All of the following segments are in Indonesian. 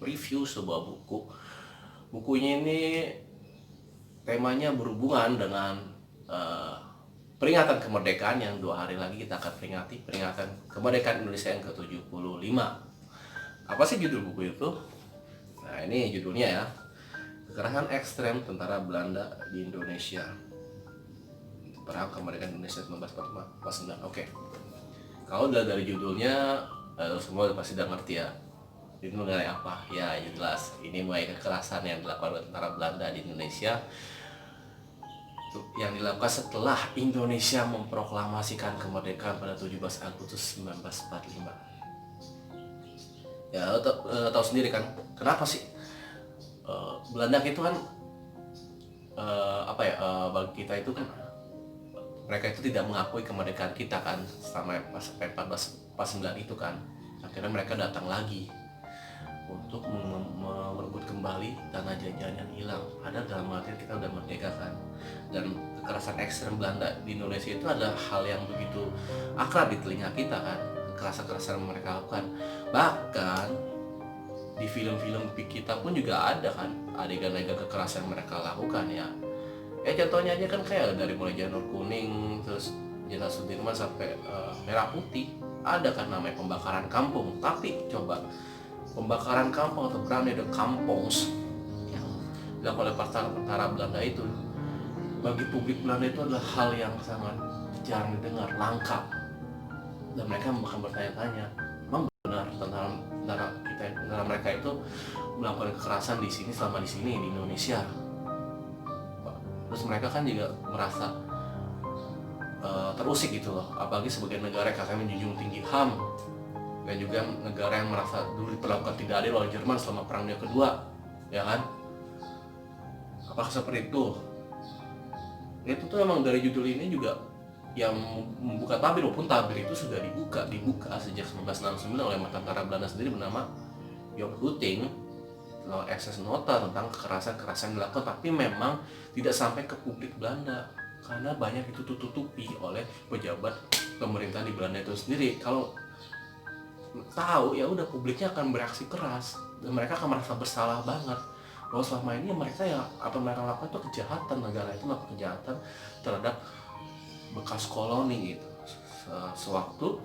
review sebuah buku. Bukunya ini temanya berhubungan dengan peringatan kemerdekaan yang 2 hari lagi kita akan peringatan kemerdekaan Indonesia yang ke-75. Apa sih judul buku itu? Nah, ini judulnya ya. Kekerasan ekstrem tentara Belanda di Indonesia. Perang kemerdekaan Indonesia 1945. Oke. Kalau dari judulnya semua pasti udah ngerti ya. Ini mengenai apa? Ya, jelas. Ini mengenai kekerasan yang dilakukan oleh tentara Belanda di Indonesia, yang dilakukan setelah Indonesia memproklamasikan kemerdekaan pada 17 Agustus 1945. Ya, lo tahu sendiri kan, kenapa sih Belanda itu kan bagi kita itu kan, mereka itu tidak mengakui kemerdekaan kita kan sampai 1449 itu kan. Akhirnya mereka datang lagi untuk merebut kembali tanah jajahan yang hilang. Ada dalam artian kita udah merdeka kan. Dan kekerasan ekstrem Belanda di Indonesia itu adalah hal yang begitu akrab di telinga kita kan. Kekerasan mereka lakukan. Bahkan di film-film kita pun juga ada kan adegan-adegan kekerasan mereka lakukan ya. Contohnya aja kan kayak dari mulai Janur Kuning, terus Jenderal Sudirman sampai Merah Putih, ada kan namanya pembakaran kampung. Tapi coba pembakaran kampung atau Brande de Kampongs yang dilakukan oleh tentara Belanda itu, bagi publik Belanda itu adalah hal yang sangat jarang didengar, langka. Dan mereka bahkan bertanya-tanya, memang benar tentara mereka itu melakukan kekerasan di sini selama di sini di Indonesia? Terus mereka kan juga merasa terusik gitu loh, apalagi sebagai negara yang katanya menjunjung tinggi HAM, dan juga negara yang merasa dulu diperlakukan tidak adil oleh Jerman selama Perang Dunia Kedua, ya kan? Apakah seperti itu? Itu tuh memang dari judul ini juga yang membuka tabir, walaupun tabir itu sudah dibuka sejak 1969 oleh tentara Belanda sendiri bernama Job Lutting, ekses nota tentang kekerasan dilakukan, tapi memang tidak sampai ke publik Belanda karena banyak itu tutupi oleh pejabat pemerintahan di Belanda itu sendiri. Kalau tahu ya udah, publiknya akan bereaksi keras dan mereka akan merasa bersalah banget bahwa selama ini mereka apa mereka lakukan itu kejahatan, negara itu melakukan kejahatan terhadap bekas koloni gitu. Sewaktu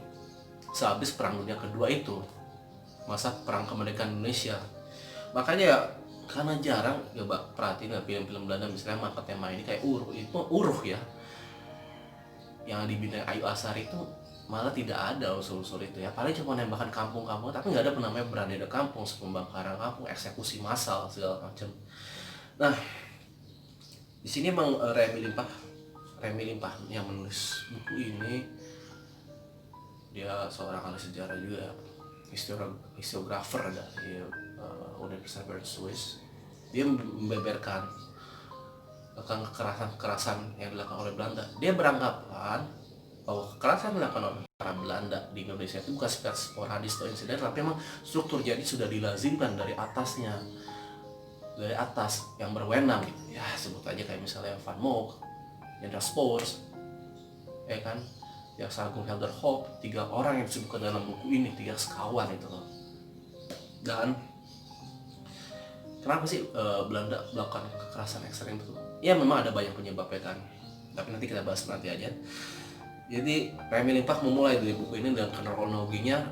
sehabis Perang Dunia Kedua itu, masa Perang Kemerdekaan Indonesia. Makanya ya, karena jarang coba perhatiin film-film Belanda misalnya mengangkat tema ini kayak Uruh ya, yang dibintangi Ayu Asar itu malah tidak ada unsur-unsur itu ya. Paling cuma nembakkan kampung-kampung, tapi nggak ada penamanya Brande de Kampongs, pembakaran kampung, eksekusi massal segala macam. Nah, di sini emang Remy Limpah yang menulis buku ini, dia seorang ahli sejarah juga, historiografer dari Universitas Bern Swiss. Dia membeberkan tentang kekerasan yang dilakukan oleh Belanda. Dia beranggapan bahwa kekerasan dilakukan oleh tentara Belanda di Indonesia itu bukan sekedar sporadis atau insiden, tapi memang struktur jadi sudah dilazimkan dari atasnya, dari atas yang berwenang gitu ya. Sebut aja kayak misalnya Van Mook, Jenderal Spoors, ya kan, Jaksa Agung Helder Hoop, 3 orang yang disebutkan dalam buku ini, 3 sekawan itu loh. Dan kenapa sih Belanda melakukan kekerasan ekstrem itu? Ya memang ada banyak penyebabnya kan, tapi nanti kita bahas nanti aja. Jadi Remy Limpah memulai dari buku ini dengan kronologinya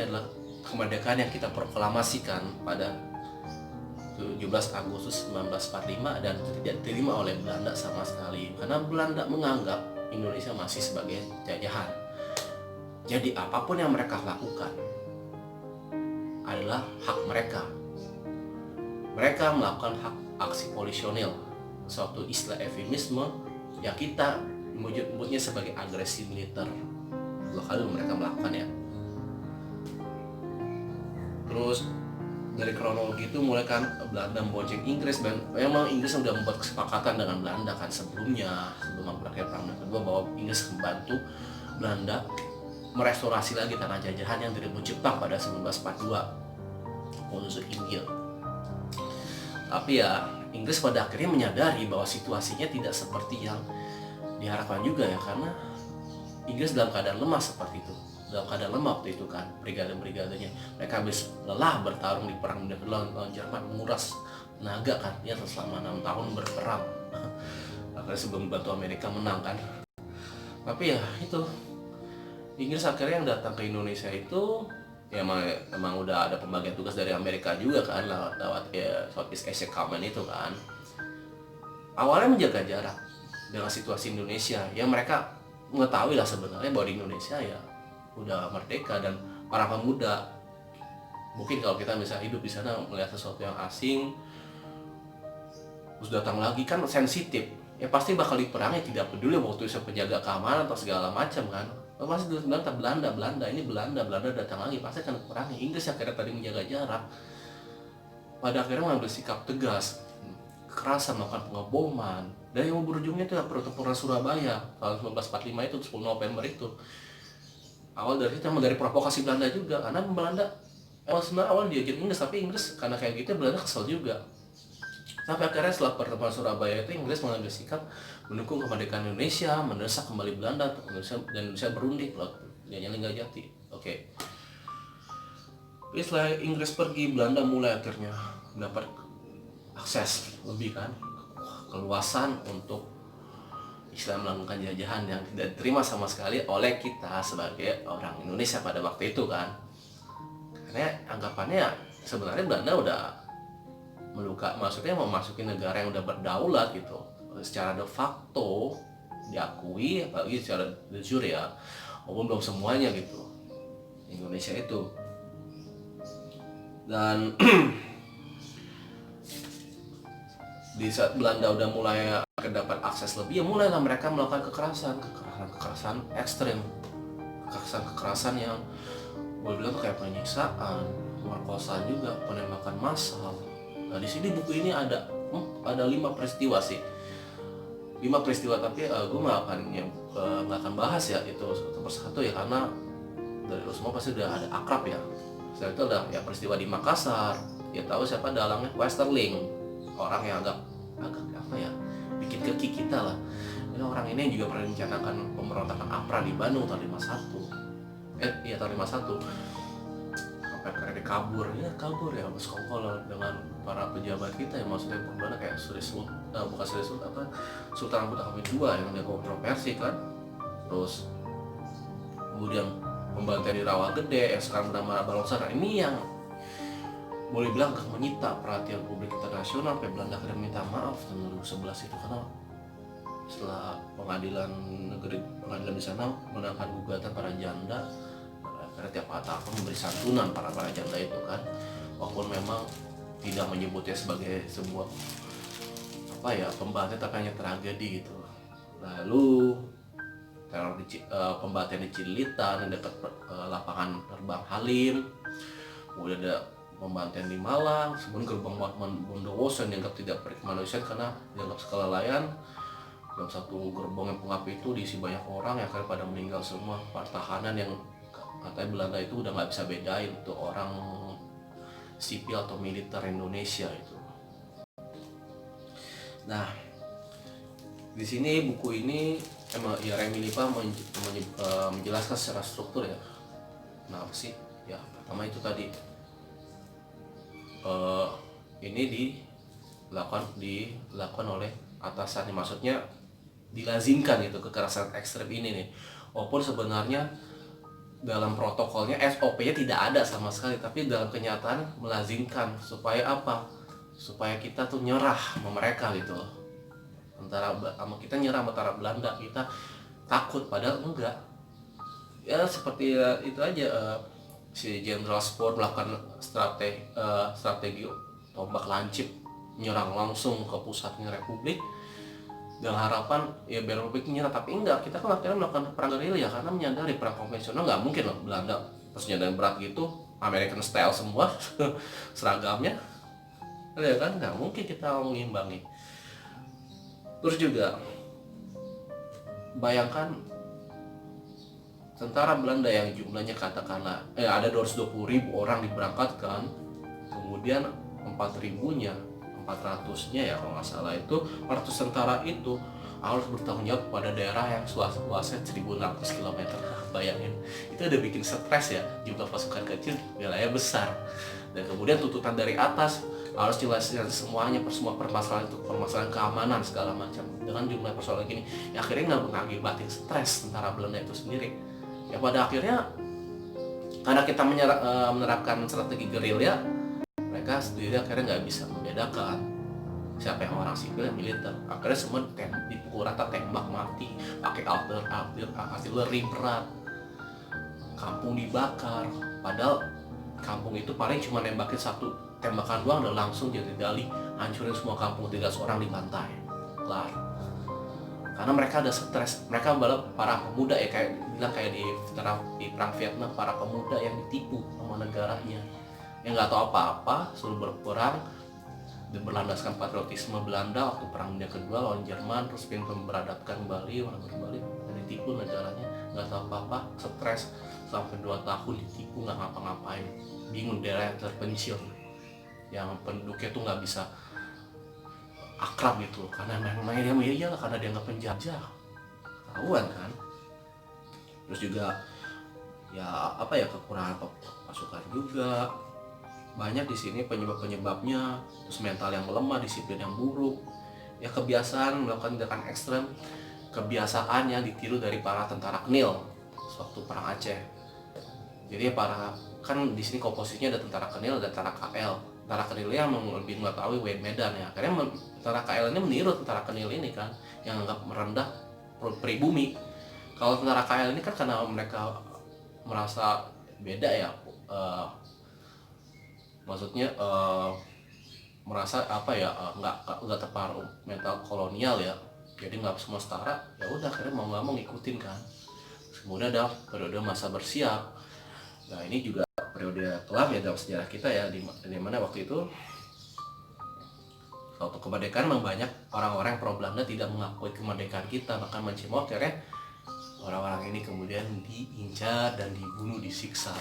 adalah kemerdekaan yang kita proklamasikan pada 17 Agustus 1945 dan tidak diterima oleh Belanda sama sekali karena Belanda menganggap Indonesia masih sebagai jajahan. Jadi apapun yang mereka lakukan adalah hak mereka. Mereka melakukan hak aksi polisionil, suatu istilah eufemisme yang kita menyebutnya sebagai agresi militer. Dua kali mereka melakukannya. Terus dari kronologi itu mulai kan Belanda membonceng Inggris, dan memang Inggris sudah membuat kesepakatan dengan Belanda kan sebelum berakhir Perang Dunia Kedua bahwa Inggris membantu Belanda merestorasi lagi tanah jajahan yang direbut Jepang pada 1942 unsur Inggil. Tapi ya Inggris pada akhirnya menyadari bahwa situasinya tidak seperti yang diharapkan juga ya, karena Inggris dalam keadaan lemah seperti itu. dalam keadaan lemah waktu itu kan, brigade-brigadenya. Mereka habis lelah bertarung di perang dunia kedua lawan Jerman, menguras tenaga kan, dia selama 6 tahun berperang. Akhirnya sebelum bantu Amerika menang kan. Tapi ya itu, Inggris akhirnya yang datang ke Indonesia itu ya emang udah ada pembagian tugas dari Amerika juga kan, lewat ya Southeast Asia Command itu kan. Awalnya menjaga jarak dengan situasi Indonesia, ya mereka mengetahui lah sebenarnya bahwa di Indonesia ya udah merdeka, dan para pemuda mungkin kalau kita bisa hidup di sana melihat sesuatu yang asing terus datang lagi kan sensitif, ya pasti bakal diperangi, tidak peduli waktu itu penjaga keamanan atau segala macam kan. Pasti dulu Belanda datang lagi pasti akan diperangi. Inggris akhirnya tadi menjaga jarak, pada akhirnya mengambil sikap tegas, kekerasan, melakukan pengeboman, dan yang berujungnya itu ya pertempuran Surabaya tahun 1945 itu 10 November itu. Awal dari itu emang dari provokasi Belanda juga, karena Belanda sebenarnya awal diajakin Inggris, tapi Inggris karena kayak gitu Belanda kesel juga. Sampai akhirnya setelah pertemuan Surabaya itu Inggris mengambil sikap mendukung kemerdekaan Indonesia, mendesak kembali Belanda untuk Indonesia berunding dia Linggarjati. Oke. Tapi setelah Inggris pergi, Belanda mulai akhirnya mendapat akses lebih kan, keluasan untuk Islam melakukan jajahan yang tidak diterima sama sekali oleh kita sebagai orang Indonesia pada waktu itu kan. Karena anggapannya sebenarnya Belanda udah maksudnya memasuki negara yang udah berdaulat gitu, secara de facto diakui, apalagi secara de jure ya, walaupun belum semuanya gitu Indonesia itu. Dan di saat Belanda udah mulai dapat akses lebih, ya mulailah mereka melakukan kekerasan ekstrem, kekerasan yang boleh bilang tuh kayak penyiksaan, pemerkosaan juga, penembakan massal. Nah di sini buku ini ada 5 peristiwa sih, 5 peristiwa, tapi gue nggak akan bahas ya itu satu persatu ya, karena dari lo semua pasti udah ada akrab ya. Setelah itu ada ya peristiwa di Makassar, ya tahu siapa dalangnya, Westerling, orang yang agak apa ya, bikin keki kita lah. Ini orang ini juga pernah merencanakan pemberontakan APRA di Bandung tahun 51. Tahun 51. Sampai akhirnya kabur ya bersekongkol dengan para pejabat kita, yang maksudnya perubahan kayak Sultan Abu Hamid II yang dia kontroversi kan. Terus kemudian pembantaian di Rawagede yang sekarang bernama Balong-Sara, ini yang boleh bilang menyita perhatian publik internasional, sampai Belanda akhirnya minta maaf tahun 2011 itu, karena setelah pengadilan di sana menangkan gugatan para janda, akhirnya tiap tahun memberi santunan para janda itu kan, walaupun memang tidak menyebutnya sebagai sebuah pembantaian, tapi hanya tragedi gitu. Lalu pembantaian di Cililitan yang dekat lapangan terbang Halim, kemudian ada pembantaian di Malang, sebelum gerbang Bondowoso yang dianggap tidak berkemanusiaan karena dianggap kelalaian. Dalam satu gerbong yang pengap itu diisi banyak orang yang akhirnya pada meninggal semua. Pertahanan yang katanya Belanda itu udah nggak bisa bedain untuk orang sipil atau militer Indonesia itu. Nah, di sini buku ini Remy Lipa menjelaskan secara struktur ya. Nah, apa sih? Ya, pertama itu tadi ini dilakukan oleh atasan, maksudnya dilazimkan gitu kekerasan ekstrem ini nih, walaupun sebenarnya dalam protokolnya SOP-nya tidak ada sama sekali, tapi dalam kenyataan melazimkan supaya apa? Supaya kita tuh nyerah sama mereka gitu loh. Kita nyerah antara Belanda, kita takut, padahal enggak. Ya seperti itu aja, si Jenderal Spoor melakukan strategi tombak lancip, menyerang langsung ke pusatnya Republik dengan harapan ya biar Republik nyerah, tapi enggak, kita kan akhirnya melakukan perang gerilya karena menyadari perang konvensional nggak mungkin loh Belanda persenjataan berat gitu, American style semua seragamnya, ya kan nggak mungkin kita mengimbangi. Terus juga bayangkan tentara Belanda yang jumlahnya katakanlah ada 220.000 orang diberangkatkan, kemudian 400-nya ya kalau nggak salah itu 400 tentara itu harus bertanggung jawab pada daerah yang luasnya 1.600 km. Bayangin, itu udah bikin stres ya, jumlah pasukan kecil, wilayah besar. Dan kemudian tuntutan dari atas harus jelasin semuanya, semua permasalahan, itu permasalahan keamanan segala macam. Dengan jumlah persoalan gini, ya akhirnya nggak mengakibatkan stres tentara Belanda itu sendiri. Ya pada akhirnya karena kita menerapkan strategi gerilya, mereka sendiri akhirnya nggak bisa membedakan siapa yang orang sipil yang militer. Akhirnya semua dipukul rata, tembak mati, pakai artileri berat, kampung dibakar. Padahal kampung itu paling cuma nembakin satu tembakan doang dan langsung jadi dali, hancurin semua kampung, 300 orang dibantai, kelar. Karena mereka ada stres, mereka malah para pemuda ya, kayak di perang Vietnam, para pemuda yang ditipu sama negaranya, yang nggak tahu apa-apa, suruh berperang dan berlandaskan patriotisme Belanda waktu perang dunia kedua lawan Jerman, terus pengen memberadabkan kembali orang berbalik dan ditipu negaranya, nggak tahu apa-apa, stres sampai 2 tahun ditipu, nggak ngapa-ngapain, bingung, daerah yang terpencil yang penduduknya tuh nggak bisa akrab gitu, karena memang dia karena dia nggak penjajah, tahuan kan. Terus juga ya apa ya, kekurangan pasukan juga banyak di sini penyebabnya. Terus mental yang melemah, disiplin yang buruk, ya kebiasaan melakukan tindakan ekstrem, kebiasaan yang ditiru dari para tentara Knil waktu perang Aceh. Jadi kan di sini komposisinya ada tentara Knil dan tentara KL. Tentara Knil yang lebih mengetahui Medan ya, akhirnya tentara KL ini meniru tentara Knil ini kan, yang anggap merendah pribumi. Kalau tentara KL ini kan karena mereka merasa beda ya, maksudnya merasa apa ya, nggak terpengaruh mental kolonial ya, jadi nggak semua setara, ya udah akhirnya mau nggak mau ngikutin kan. Kemudian ada periode masa bersiap. Nah ini juga periode kelam ya dalam sejarah kita ya, di mana waktu itu waktu kemerdekaan memang banyak orang-orang pro Belanda tidak mengakui kemerdekaan kita, bahkan mencemooh. Akhirnya orang-orang ini kemudian diincar dan dibunuh, disiksa.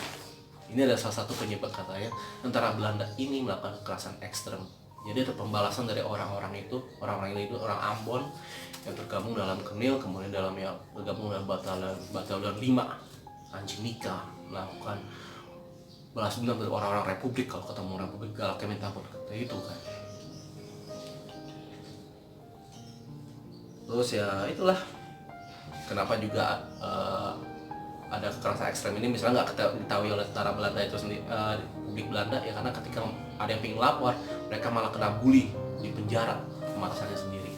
Ini adalah salah satu penyebab katanya tentara Belanda ini melakukan kekerasan ekstrem. Jadi ada pembalasan dari orang-orang ini itu orang Ambon yang tergabung dalam Knil, kemudian tergabung dalam batalion 5 Anjing-Nika, melakukan balas dendam dari orang-orang Republik. Kalau ketemu Republik galaknya minta ampun, kata itu kan. Terus ya itulah kenapa juga ada kekerasan ekstrem ini, misalnya nggak diketahui oleh tentara Belanda itu sendiri, Republik Belanda ya, karena ketika ada yang ingin lapor, mereka malah kena bully di penjara sama atasannya sendiri.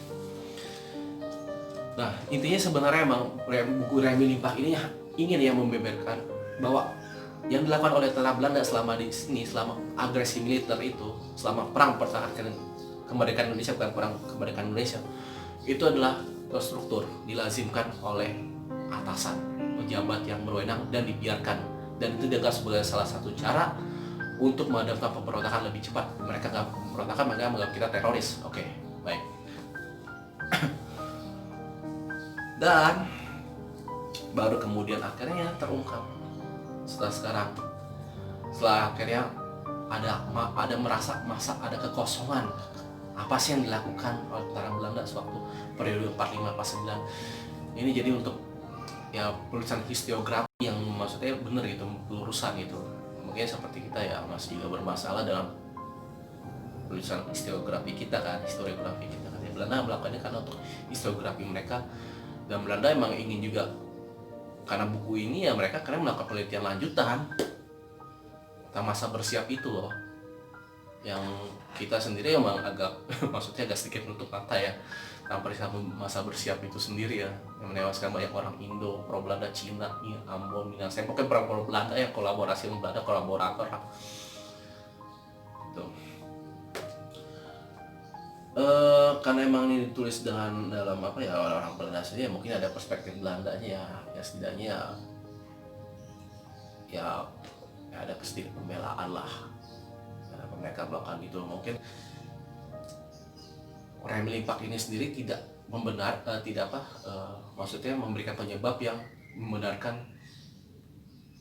Nah intinya sebenarnya emang buku Remy Limpah ini ingin ya membeberkan bahwa yang dilakukan oleh tentara Belanda selama di sini, selama agresi militer itu, selama perang pertahanan kemerdekaan Indonesia, bukan perang kemerdekaan Indonesia, itu adalah terstruktur, dilazimkan oleh atasan, pejabat yang berwenang, dan dibiarkan. Dan itu dianggap sebagai salah satu cara untuk memadamkan pemberontakan lebih cepat. Mereka nggak memberontakan, mereka menganggap kita teroris. Oke, baik. Dan baru kemudian akhirnya terungkap setelah akhirnya ada merasa ada kekosongan. Apa sih yang dilakukan oleh tentara Belanda sewaktu periode 45-49 ini. Jadi untuk ya penulisan historiografi yang maksudnya benar gitu, pelurusan gitu. Mungkin seperti kita ya masih juga bermasalah dalam penulisan historiografi kita kan. Ya, Belanda melakukannya karena untuk historiografi mereka, dan Belanda emang ingin juga karena buku ini ya mereka karena melakukan penelitian lanjutan tentang masa bersiap itu loh, yang kita sendiri emang agak maksudnya agak sedikit menutup mata ya tentang peristiwa masa bersiap itu sendiri ya, yang menewaskan banyak orang Indo, pro Belanda, Cina, Ambon, Minangkabau, pokoknya perang pro Belanda yang kolaborasi dengan Belanda, kolaborator tuh. Karena emang ini ditulis dalam apa ya, orang-orang Belanda sendiri ya, mungkin ada perspektif Belandanya ya setidaknya ya ada sedikit pembelaan lah kenapa mereka melakukan itu. Mungkin Remy Limpah ini sendiri tidak maksudnya memberikan penyebab yang membenarkan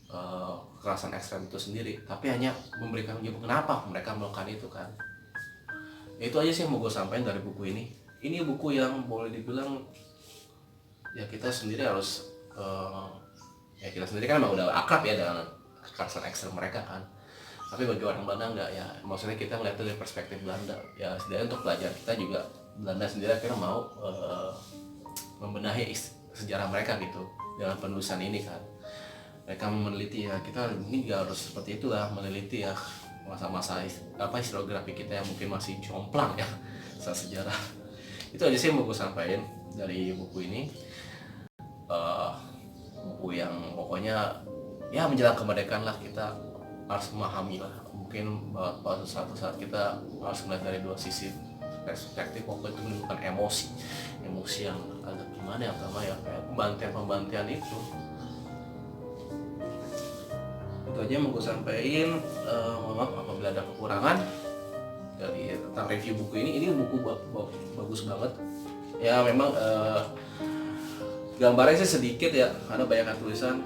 kekerasan ekstrem itu sendiri, tapi hanya memberikan penyebab kenapa mereka melakukan itu kan. Itu aja sih yang mau gue sampaikan dari buku ini. Ini buku yang boleh dibilang ya kita sendiri harus ya kita sendiri kan emang udah akrab ya dengan kekerasan ekstrem mereka kan. Tapi bagi orang Belanda enggak ya, maksudnya kita ngeliat dari perspektif Belanda ya, setidaknya untuk pelajar kita juga Belanda sendiri akhirnya mau membenahi sejarah mereka gitu dengan penulisan ini kan. Mereka meneliti ya, kita mungkin juga harus seperti itulah, meneliti ya masa-masa historiografi kita yang mungkin masih jomplang ya saat sejarah. Itu aja sih yang mau gue sampaikan dari buku ini. Buku yang pokoknya ya menjelang kemerdekaan lah, kita harus memahami lah, mungkin pada suatu saat kita harus melihat dari dua sisi perspektif. Waktu itu menimbulkan emosi yang agak gimana ya, pertama ya kayak pembantian itu aja yang mau gue sampaikan. Mohon maaf apabila ada kekurangan dari tentang review buku ini buku bagus banget ya. Memang gambarnya sih sedikit ya, karena banyak tulisan,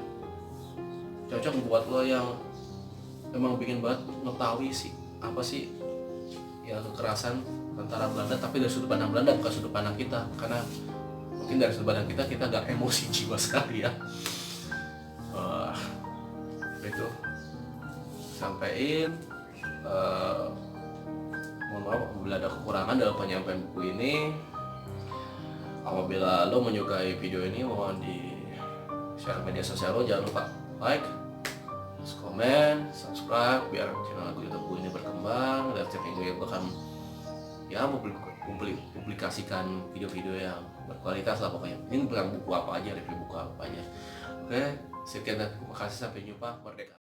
cocok buat lo yang emang bikin banget mengetahui sih apa sih ya kekerasan tentara Belanda, tapi dari sudut pandang Belanda, bukan sudut pandang kita, karena mungkin dari sudut pandang kita agak emosi jiwa sekali ya. Itu sampaikan. Mohon maaf apabila ada kekurangan dalam penyampaian buku ini. Apabila lo menyukai video ini, mohon di share media sosial lo, jangan lupa like, komen, subscribe biar channel aku YouTube ini berkembang. Dan setiap minggu aku akan ya publikasikan video-video yang berkualitas lah pokoknya. Ini bukan buku apa aja, review buku apa aja. Oke, sekian dan terima kasih, sampai jumpa. Merdeka.